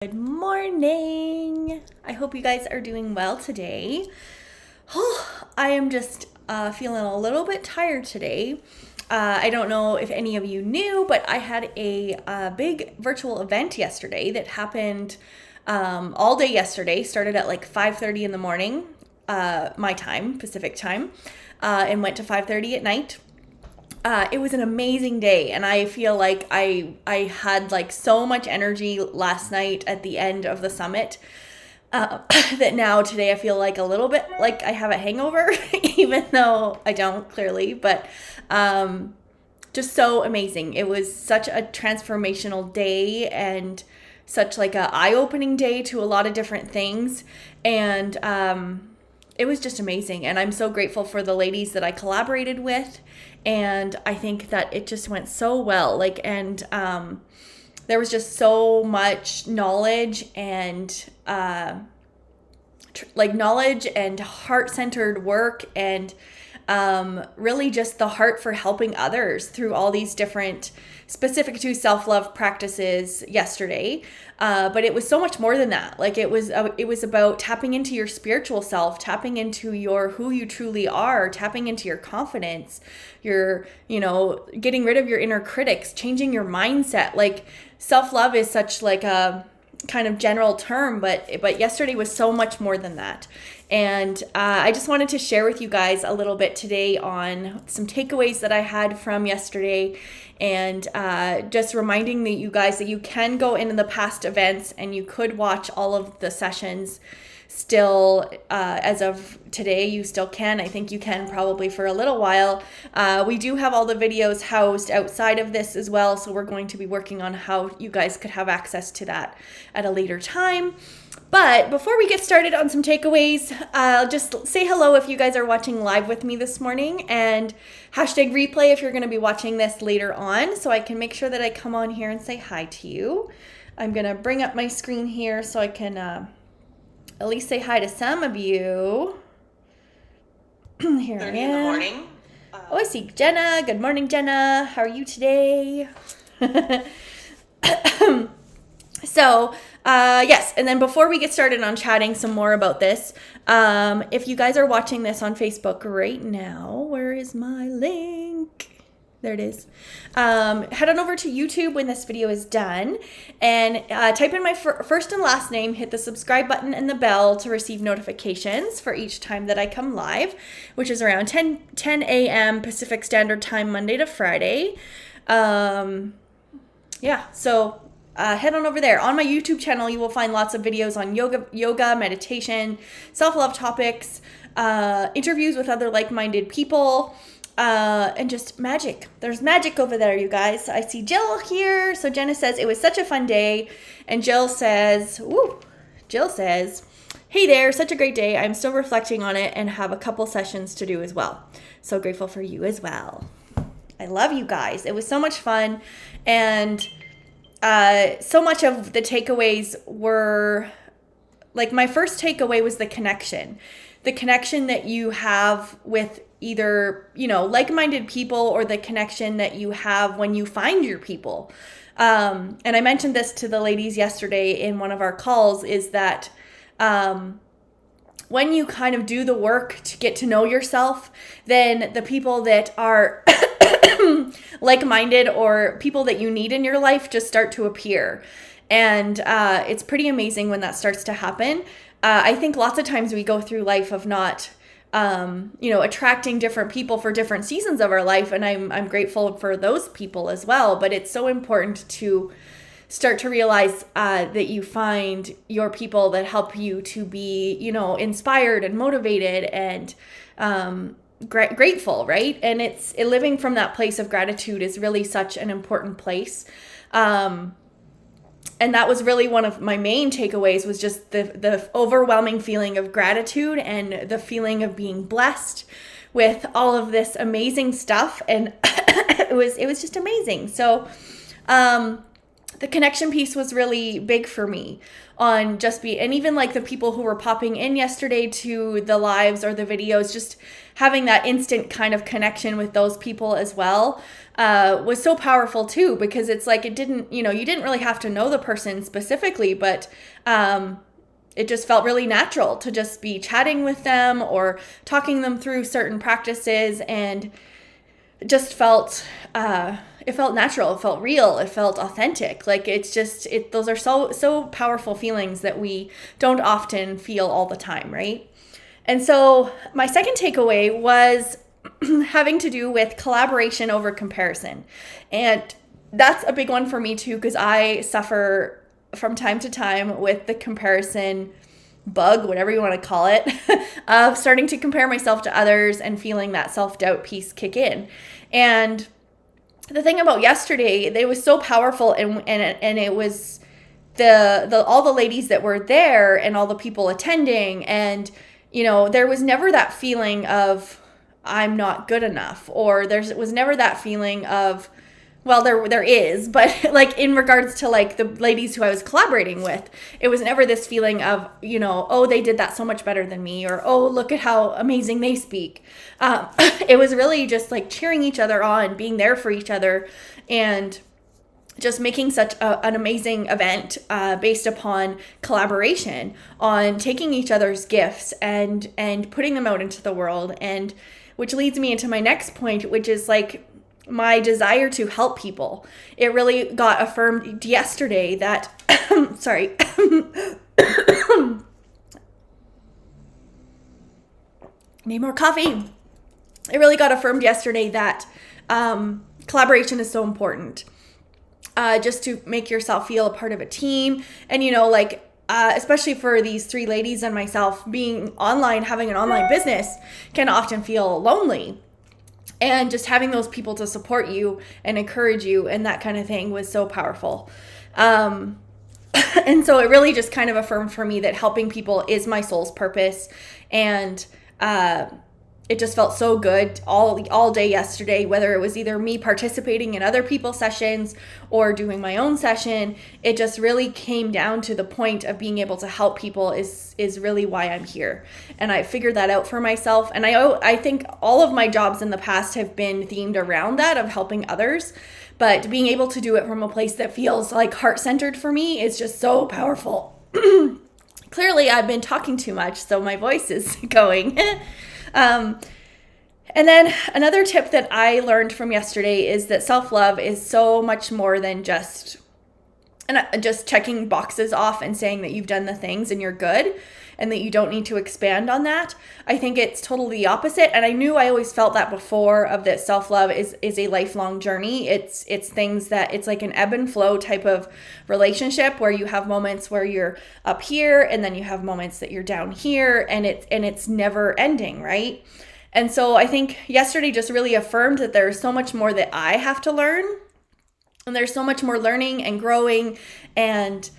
Good morning. I hope you guys are doing well today. I am just feeling a little bit tired today. I don't know if any of you knew, but I had a big virtual event yesterday that happened all day yesterday. Started at like 5:30 in the morning, my time, Pacific time, and went to 5:30 at night. It was an amazing day, and I feel like I had like so much energy last night at the end of the summit that now today I feel like a little bit like I have a hangover, even though I don't clearly, but just so amazing. It was such a transformational day and such like a eye-opening day to a lot of different things, and it was just amazing. And I'm so grateful for the ladies that I collaborated with. And I think that it just went so well. There was just so much knowledge and knowledge and heart-centered work, and really just the heart for helping others through all these different specific to self-love practices yesterday. But it was so much more than that. Like it was about tapping into your spiritual self, tapping into who you truly are, tapping into your confidence, getting rid of your inner critics, changing your mindset. Like self-love is such like a kind of general term, but yesterday was so much more than that. And I just wanted to share with you guys a little bit today on some takeaways that I had from yesterday, and just reminding you guys that you can go into the past events and you could watch all of the sessions still. As of today, you still can. I think you can probably for a little while. We do have all the videos housed outside of this as well, so we're going to be working on how you guys could have access to that at a later time. But before we get started on some takeaways, I'll just say hello if you guys are watching live with me this morning, and hashtag replay if you're going to be watching this later on, so I can make sure that I come on here and say hi to you. I'm going to bring up my screen here so I can at least say hi to some of you. Here I am. In the morning. Oh, I see Jenna. Good morning, Jenna. How are you today? So, yes, and then before we get started on chatting some more about this, if you guys are watching this on Facebook right now, where is my link? There it is. Head on over to YouTube when this video is done, and type in my first and last name, hit the subscribe button and the bell to receive notifications for each time that I come live, which is around 10 a.m. Pacific Standard Time, Monday to Friday. So head on over there. On my YouTube channel, you will find lots of videos on yoga, meditation, self-love topics, interviews with other like-minded people, and just magic. There's magic over there, you guys. I see Jill here. So Jenna says, it was such a fun day. And Jill says, hey there, such a great day. I'm still reflecting on it and have a couple sessions to do as well. So grateful for you as well. I love you guys. It was so much fun. And so much of the takeaways were, like, my first takeaway was the connection that you have with either, like-minded people, or the connection that you have when you find your people. And I mentioned this to the ladies yesterday in one of our calls, is that when you kind of do the work to get to know yourself, then the people that are like-minded or people that you need in your life just start to appear. And it's pretty amazing when that starts to happen. I think lots of times we go through life of not, attracting different people for different seasons of our life. And I'm grateful for those people as well. But it's so important to start to realize that you find your people that help you to be, inspired and motivated and grateful, right? And living from that place of gratitude is really such an important place. And that was really one of my main takeaways, was just the overwhelming feeling of gratitude and the feeling of being blessed with all of this amazing stuff. And it was just amazing. So the connection piece was really big for me on and even like the people who were popping in yesterday to the lives or the videos, just having that instant kind of connection with those people as well was so powerful too, because it's like you didn't really have to know the person specifically, but it just felt really natural to just be chatting with them or talking them through certain practices, and it just felt it felt natural, it felt real, it felt authentic. Like those are so powerful feelings that we don't often feel all the time, right? And so my second takeaway was having to do with collaboration over comparison. And that's a big one for me too, because I suffer from time to time with the comparison bug, whatever you want to call it, of starting to compare myself to others and feeling that self-doubt piece kick in. And the thing about yesterday, it was so powerful, and it was the all the ladies that were there and all the people attending, and there was never that feeling of I'm not good enough, or there was never that feeling of, well, there is, but like in regards to like the ladies who I was collaborating with, it was never this feeling of, oh, they did that so much better than me, or, oh, look at how amazing they speak. It was really just like cheering each other on, being there for each other, and just making such an amazing event based upon collaboration, on taking each other's gifts and putting them out into the world. And which leads me into my next point, which is like my desire to help people. It really got affirmed yesterday that, sorry, need more coffee. It really got affirmed yesterday that collaboration is so important. Just to make yourself feel a part of a team. And, especially for these three ladies and myself, being online, having an online business can often feel lonely. And just having those people to support you and encourage you and that kind of thing was so powerful. And so it really just kind of affirmed for me that helping people is my soul's purpose. And it just felt so good all day yesterday, whether it was either me participating in other people's sessions or doing my own session. It just really came down to the point of being able to help people is really why I'm here. And I figured that out for myself. And I think all of my jobs in the past have been themed around that, of helping others. But being able to do it from a place that feels like heart-centered for me is just so powerful. Clearly, I've been talking too much, so my voice is going. And then another tip that I learned from yesterday is that self-love is so much more than just checking boxes off and saying that you've done the things and you're good and that you don't need to expand on that. I think it's totally the opposite. And I knew I always felt that before, of that self-love is a lifelong journey. It's things that it's like an ebb and flow type of relationship, where you have moments where you're up here and then you have moments that you're down here, and it's never ending, right? And so I think yesterday just really affirmed that there's so much more that I have to learn, and there's so much more learning and growing and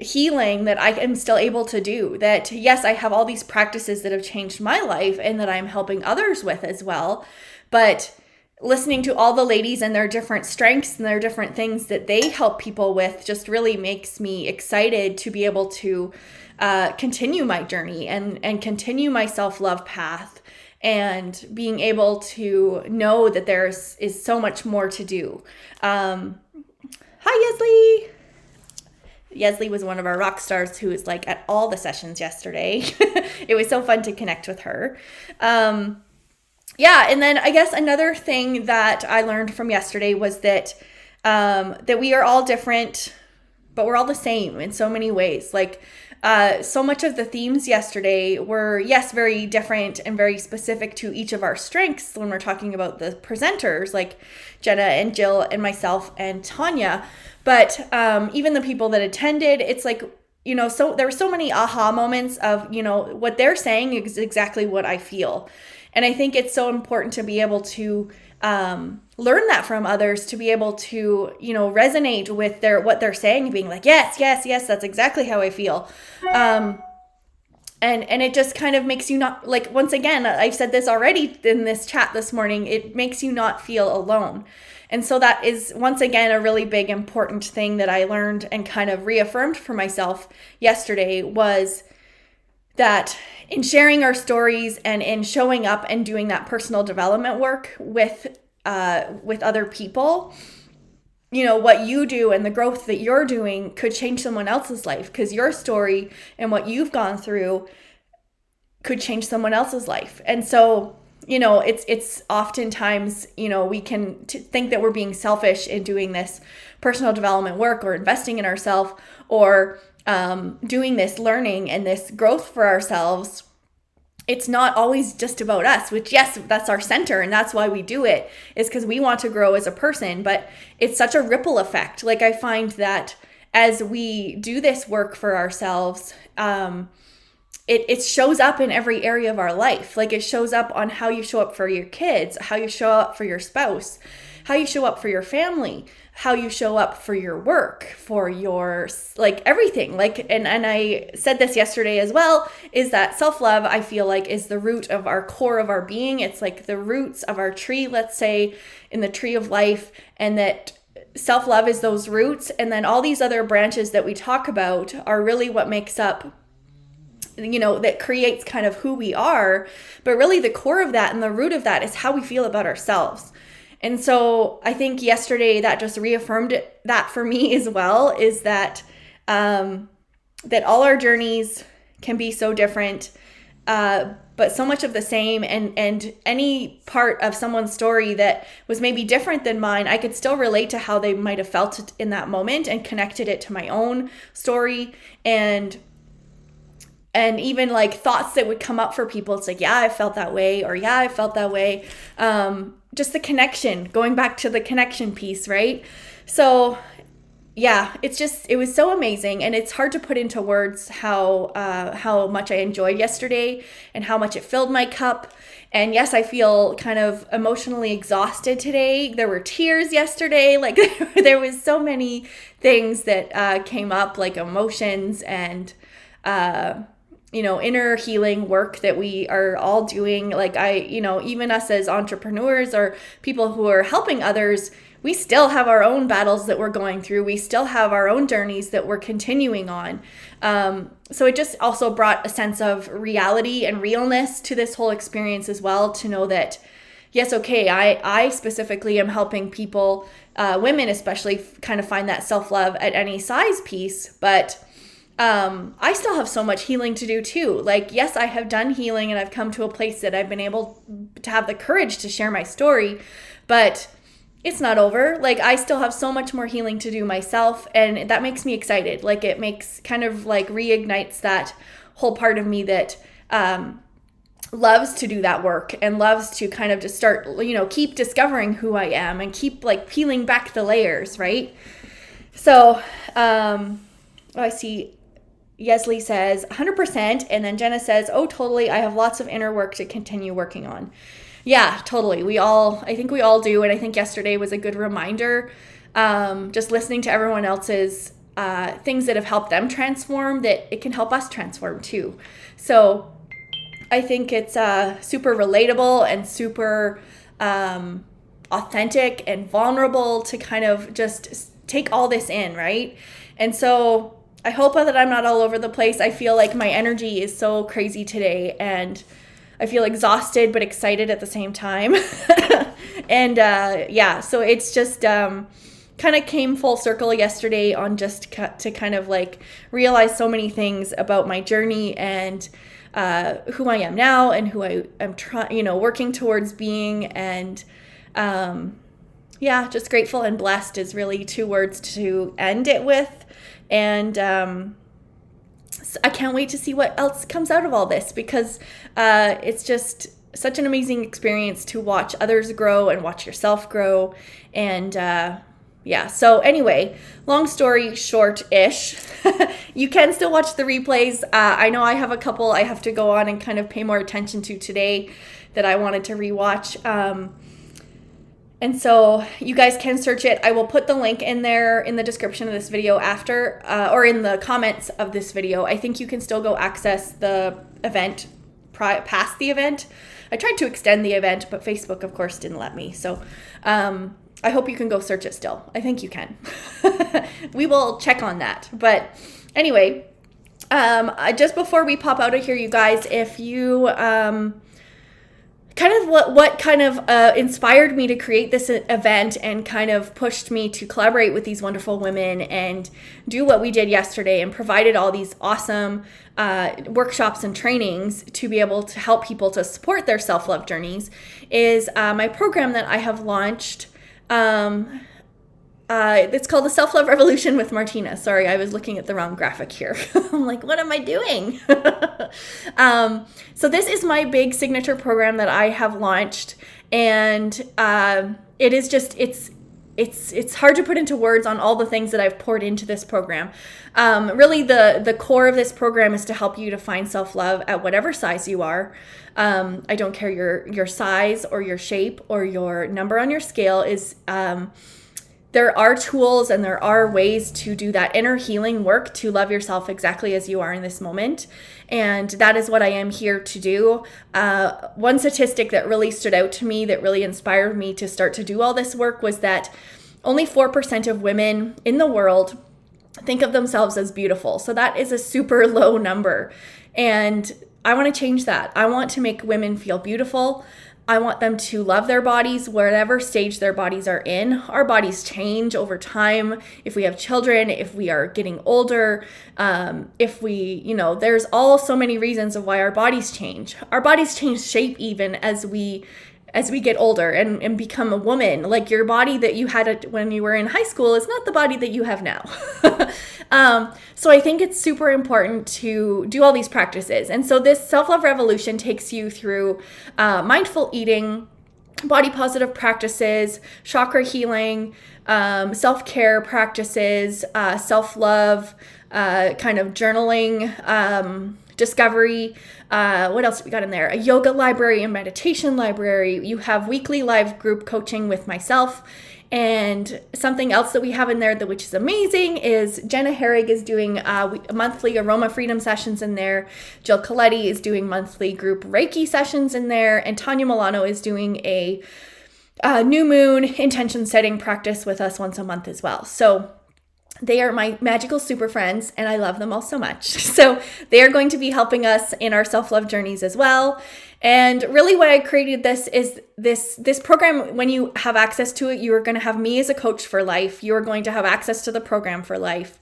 healing that I am still able to do. That yes, I have all these practices that have changed my life and that I'm helping others with as well. But listening to all the ladies and their different strengths and their different things that they help people with just really makes me excited to be able to continue my journey and continue my self-love path, and being able to know that is so much more to do. Hi, Yesley. Yesley was one of our rock stars who was like at all the sessions yesterday. It was so fun to connect with her. And then I guess another thing that I learned from yesterday was that that we are all different, but we're all the same in so many ways. Like so much of the themes yesterday were, yes, very different and very specific to each of our strengths when we're talking about the presenters, like Jenna and Jill and myself and Tanya. But even the people that attended, it's like, so there were so many aha moments of, what they're saying is exactly what I feel. And I think it's so important to be able to learn that from others, to be able to, resonate with what they're saying, being like, yes, that's exactly how I feel. And it just kind of makes you not, like, once again, I've said this already in this chat this morning, it makes you not feel alone. And so that is, once again, a really big, important thing that I learned and kind of reaffirmed for myself yesterday, was that in sharing our stories and in showing up and doing that personal development work with other people, you know, what you do and the growth that you're doing could change someone else's life, because your story and what you've gone through could change someone else's life. And so, you know, it's oftentimes, you know, we can think that we're being selfish in doing this personal development work or investing in ourselves, or doing this learning and this growth for ourselves. It's not always just about us, which, yes, that's our center, and that's why we do it, is because we want to grow as a person. But it's such a ripple effect. Like, I find that as we do this work for ourselves, it shows up in every area of our life. Like, it shows up on how you show up for your kids, how you show up for your spouse, how you show up for your family, how you show up for your work, for your, like, everything. Like, and I said this yesterday as well, is that self-love, I feel like, is the root of our core of our being. It's like the roots of our tree, let's say, in the tree of life, and that self-love is those roots. And then all these other branches that we talk about are really what makes up, you know, that creates kind of who we are. But really the core of that and the root of that is how we feel about ourselves. And so I think yesterday that just reaffirmed that for me as well, is that that all our journeys can be so different, but so much of the same. And any part of someone's story that was maybe different than mine, I could still relate to how they might have felt it in that moment and connected it to my own story. And even like thoughts that would come up for people. It's like, yeah, I felt that way, or yeah, I felt that way. Just the connection, going back to the connection piece, right? So yeah, it was so amazing. And it's hard to put into words how much I enjoyed yesterday and how much it filled my cup. And yes, I feel kind of emotionally exhausted today. There were tears yesterday. Like, there was so many things that came up, like emotions and you know, inner healing work that we are all doing. Like, you know, even us as entrepreneurs or people who are helping others, we still have our own battles that we're going through. We still have our own journeys that we're continuing on. So it just also brought a sense of reality and realness to this whole experience as well, to know that, yes, okay, I specifically am helping people, women especially, kind of find that self-love at any size piece, but I still have so much healing to do too. Like, yes, I have done healing and I've come to a place that I've been able to have the courage to share my story, but it's not over. Like, I still have so much more healing to do myself, and that makes me excited. Like, it makes kind of like reignites that whole part of me that loves to do that work and loves to kind of just start, you know, keep discovering who I am and keep like peeling back the layers, right? So, I see Yesley says 100%, and then Jenna says, oh, totally, I have lots of inner work to continue working on. Yeah, totally. I think we all do, and I think yesterday was a good reminder, just listening to everyone else's things that have helped them transform, that it can help us transform too. So I think it's super relatable and super authentic and vulnerable to kind of just take all this in, right? And so I hope that I'm not all over the place. I feel like my energy is so crazy today, and I feel exhausted but excited at the same time. And yeah, so it's just kind of came full circle yesterday on just to kind of like realize so many things about my journey and who I am now and who I am working towards being. And yeah, just grateful and blessed is really 2 words to end it with. And I can't wait to see what else comes out of all this, because it's just such an amazing experience to watch others grow and watch yourself grow. And yeah, so anyway, long story short-ish, you can still watch the replays. I know I have a couple I have to go on and kind of pay more attention to today that I wanted to rewatch. And so you guys can search it. I will put the link in there in the description of this video after, or in the comments of this video. I think you can still go access the event past the event. I tried to extend the event, but Facebook, of course, didn't let me. So I hope you can go search it still. I think you can. We will check on that. But anyway, just before we pop out of here, you guys, if you kind of what kind of inspired me to create this event and kind of pushed me to collaborate with these wonderful women and do what we did yesterday and provided all these awesome workshops and trainings to be able to help people to support their self-love journeys is my program that I have launched. It's called the SelfLove Revolution with Martina. Sorry, I was looking at the wrong graphic here. I'm like, what am I doing? So this is my big signature program that I have launched, and it is just it's hard to put into words on all the things that I've poured into this program. Really, the core of this program is to help you to find self-love at whatever size you are. I don't care your size or your shape or your number on your scale is. There are tools and there are ways to do that inner healing work to love yourself exactly as you are in this moment. And that is what I am here to do. One statistic that really stood out to me, that really inspired me to start to do all this work, was that only 4% of women in the world think of themselves as beautiful. So that is a super low number. And I want to change that. I want to make women feel beautiful. I want them to love their bodies, whatever stage their bodies are in. Our bodies change over time. If we have children, if we are getting older, if we, there's so many reasons of why our bodies change. Our bodies change shape even as we get older and become a woman. Like your body that you had when you were in high school is not the body that you have now. So I think it's super important to do all these practices. And so this Self-Love Revolution takes you through mindful eating, body positive practices, chakra healing, self-care practices, self-love, kind of journaling, discovery. What else we got in there? A yoga library, a meditation library. You have weekly live group coaching with myself. And something else that we have in there which is amazing is Jenna Herrig is doing monthly aroma freedom sessions in there. Jill Coletti is doing monthly group Reiki sessions in there. And Tanya Milano is doing a new moon intention setting practice with us once a month as well. So they are my magical super friends, and I love them all so much. So they are going to be helping us in our self-love journeys as well. And really why I created this is this program, when you have access to it, you are going to have me as a coach for life. You are going to have access to the program for life.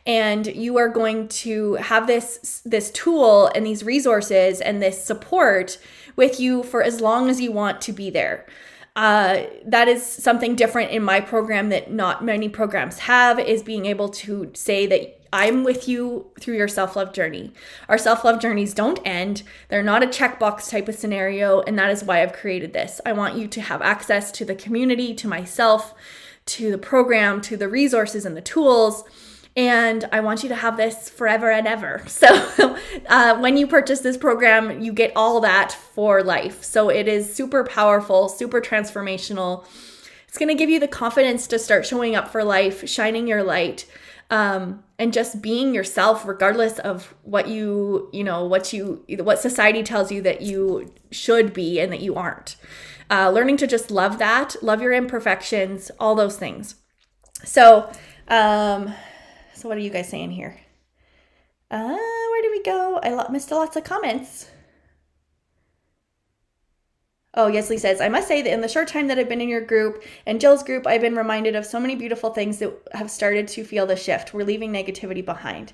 And you are going to have this tool and these resources and this support with you for as long as you want to be there. That is something different in my program that not many programs have, is being able to say that I'm with you through your self-love journey. Our self-love journeys don't end. They're not a checkbox type of scenario, and that is why I've created this. I want you to have access to the community, to myself, to the program, to the resources and the tools, and I want you to have this forever and ever. So when you purchase this program, you get all that for life. So it is super powerful, super transformational. It's going to give you the confidence to start showing up for life, shining your light, and just being yourself regardless of what what society tells you that you should be and that you aren't. Learning to just love that, love your imperfections, all those things. So what are you guys saying here? Where did we go? I missed lots of comments. Oh, Yesley says, I must say that in the short time that I've been in your group and Jill's group, I've been reminded of so many beautiful things that have started to feel the shift. We're leaving negativity behind.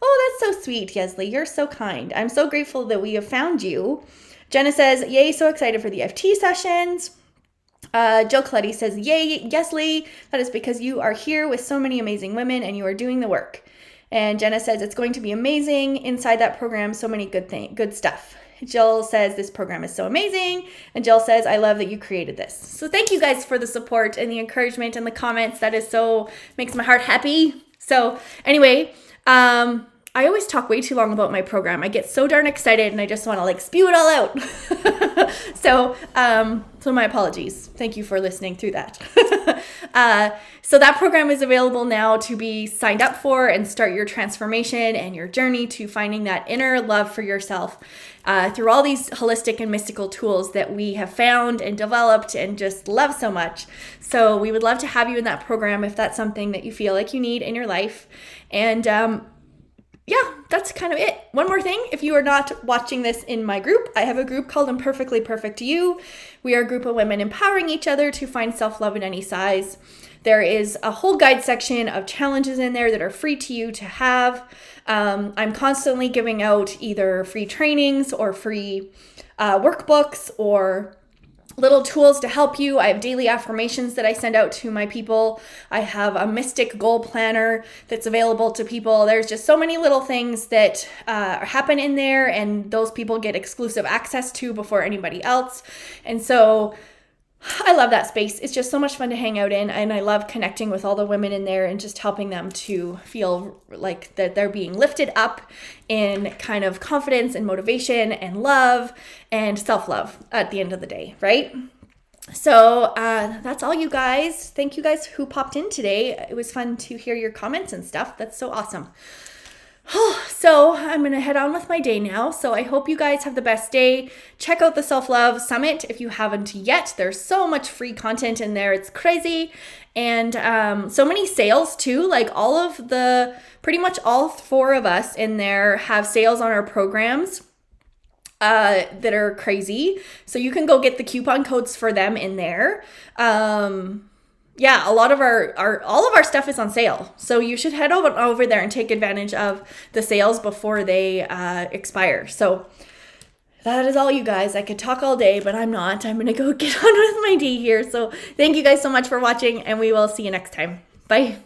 Oh, that's so sweet, Yesley. You're so kind. I'm so grateful that we have found you. Jenna says, yay, so excited for the FT sessions. Jill Coletti says, yay, Yesley. That is because you are here with so many amazing women and you are doing the work. And Jenna says, it's going to be amazing inside that program. So many good stuff. Jill says, this program is so amazing. And Jill says, I love that you created this. So thank you guys for the support and the encouragement and the comments. That is makes my heart happy. So anyway, I always talk way too long about my program. I get so darn excited and I just want to like spew it all out. So my apologies. Thank you for listening through that. So that program is available now to be signed up for and start your transformation and your journey to finding that inner love for yourself through all these holistic and mystical tools that we have found and developed and just love so much. So we would love to have you in that program if that's something that you feel like you need in your life. And yeah, that's kind of it. One more thing, if you are not watching this in my group, I have a group called Imperfectly Perfect You. We are a group of women empowering each other to find self-love in any size. There is a whole guide section of challenges in there that are free to you to have. I'm constantly giving out either free trainings or free workbooks or little tools to help you. I have daily affirmations that I send out to my people. I have a mystic goal planner that's available to people. There's just so many little things that happen in there, and those people get exclusive access to before anybody else. And so I love that space. It's just so much fun to hang out in, and I love connecting with all the women in there and just helping them to feel like that they're being lifted up in kind of confidence and motivation and love and self-love at the end of the day, right? So that's all, you guys. Thank you guys who popped in today. It was fun to hear your comments and stuff. That's so awesome. So I'm going to head on with my day now. So I hope you guys have the best day. Check out the Self-Love Summit if you haven't yet. There's so much free content in there. It's crazy. And so many sales too. Like pretty much all 4 of us in there have sales on our programs that are crazy. So you can go get the coupon codes for them in there. Yeah, a lot of all of our stuff is on sale. So you should head over there and take advantage of the sales before they expire. So that is all, you guys. I could talk all day, but I'm not. I'm going to go get on with my day here. So thank you guys so much for watching, and we will see you next time. Bye.